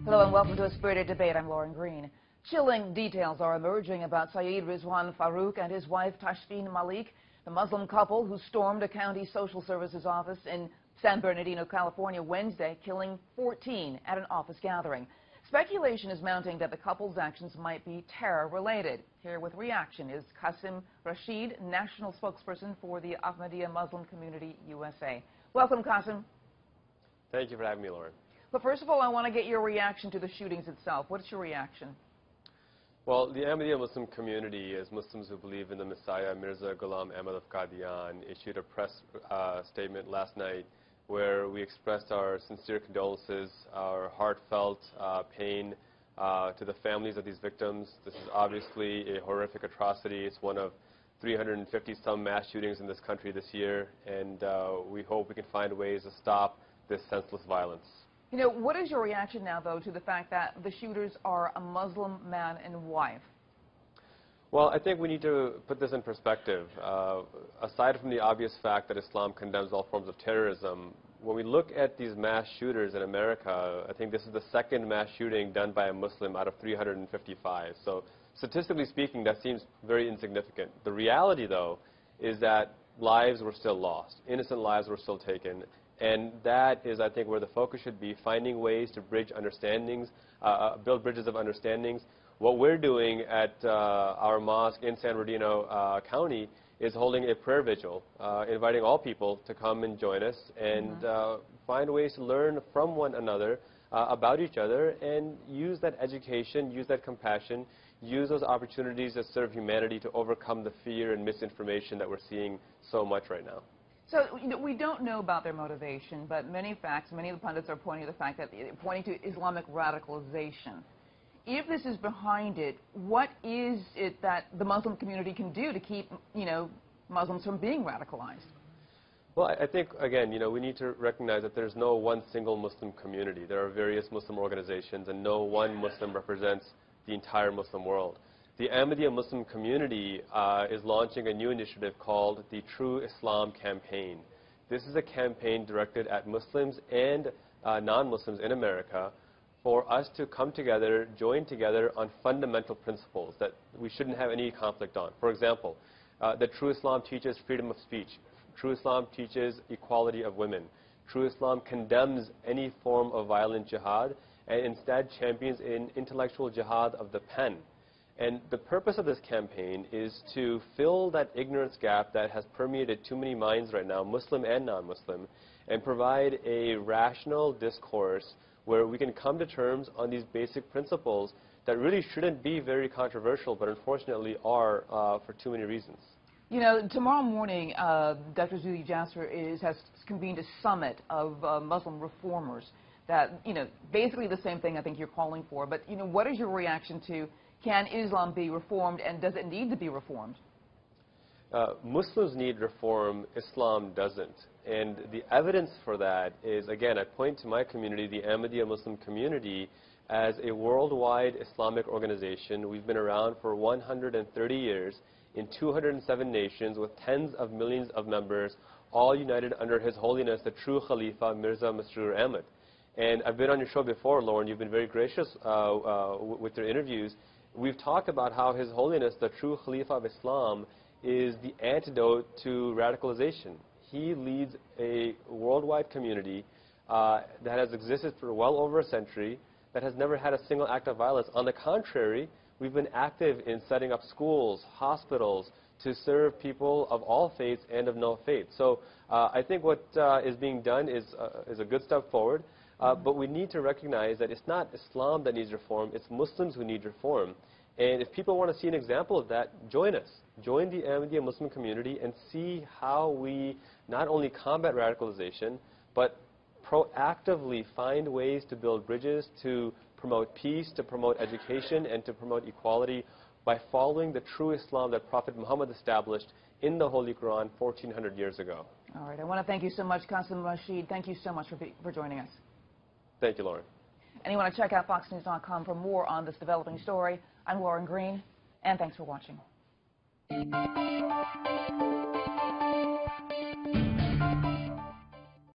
Hello and welcome to a spirited debate. I'm Lauren Green. Chilling details are emerging about Saeed Rizwan Farouk and his wife Tashfeen Malik, the Muslim couple who stormed a county social services office in San Bernardino, California, Wednesday, killing 14 at an office gathering. Speculation is mounting that the couple's actions might be terror-related. Here with reaction is Qasim Rashid, national spokesperson for the Ahmadiyya Muslim community USA. Welcome, Qasim. Thank you for having me, Lauren. But first of all, I want to get your reaction to the shootings itself. What's your reaction? Well, the Ahmadiyya Muslim community, as Muslims who believe in the Messiah, Mirza Ghulam Ahmad of Qadian, issued a press statement last night where we expressed our sincere condolences, our heartfelt pain to the families of these victims. This is obviously a horrific atrocity. It's one of 350-some mass shootings in this country this year, and we hope we can find ways to stop this senseless violence. You know, what is your reaction now, though, to the fact that the shooters are a Muslim man and wife? Well, I think we need to put this in perspective. Aside from the obvious fact that Islam condemns all forms of terrorism, when we look at these mass shooters in America, I think this is the second mass shooting done by a Muslim out of 355. So statistically speaking, that seems very insignificant. The reality, though, is that lives were still lost. Innocent lives were still taken. And that is, I think, where the focus should be, finding ways to bridge understandings, build bridges of understandings. What we're doing at our mosque in San Bernardino County is holding a prayer vigil, inviting all people to come and join us and find ways to learn from one another about each other and use that education, use that compassion, use those opportunities that serve humanity to overcome the fear and misinformation that we're seeing so much right now. So, you know, we don't know about their motivation, but many of the pundits are pointing to the fact that pointing to Islamic radicalization. If this is behind it, what is it that the Muslim community can do to keep, you know, Muslims from being radicalized? Well, I think, again, you know, we need to recognize that there's no one single Muslim community. There are various Muslim organizations, and no one Muslim represents the entire Muslim world. The Ahmadiyya Muslim community is launching a new initiative called the True Islam Campaign. This is a campaign directed at Muslims and non-Muslims in America for us to come together, join together on fundamental principles that we shouldn't have any conflict on. For example, the True Islam teaches freedom of speech. True Islam teaches equality of women. True Islam condemns any form of violent jihad and instead champions an intellectual jihad of the pen. And the purpose of this campaign is to fill that ignorance gap that has permeated too many minds right now, Muslim and non-Muslim, and provide a rational discourse where we can come to terms on these basic principles that really shouldn't be very controversial, but unfortunately are for too many reasons. You know, tomorrow morning, Dr. Zuhdi Jasser has convened a summit of Muslim reformers that, you know, basically the same thing I think you're calling for. But, you know, what is your reaction to, can Islam be reformed, and does it need to be reformed? Muslims need reform, Islam doesn't. And the evidence for that is, again, I point to my community, the Ahmadiyya Muslim community, as a worldwide Islamic organization. We've been around for 130 years in 207 nations with tens of millions of members, all united under His Holiness, the true Khalifa, Mirza Masroor Ahmad. And I've been on your show before, Lauren. You've been very gracious with your interviews. We've talked about how His Holiness, the true Khalifa of Islam, is the antidote to radicalization. He leads a worldwide community that has existed for well over a century, that has never had a single act of violence. On the contrary, we've been active in setting up schools, hospitals, to serve people of all faiths and of no faith. So I think what is being done is a good step forward. But we need to recognize that it's not Islam that needs reform, it's Muslims who need reform. And if people want to see an example of that, join us. Join the Ahmadiyya Muslim community and see how we not only combat radicalization, but proactively find ways to build bridges, to promote peace, to promote education, and to promote equality by following the true Islam that Prophet Muhammad established in the Holy Quran 1,400 years ago. All right. I want to thank you so much, Qasim Rashid. Thank you so much for joining us. Thank you, Lauren. And you want to check out foxnews.com for more on this developing story. I'm Lauren Green, and thanks for watching.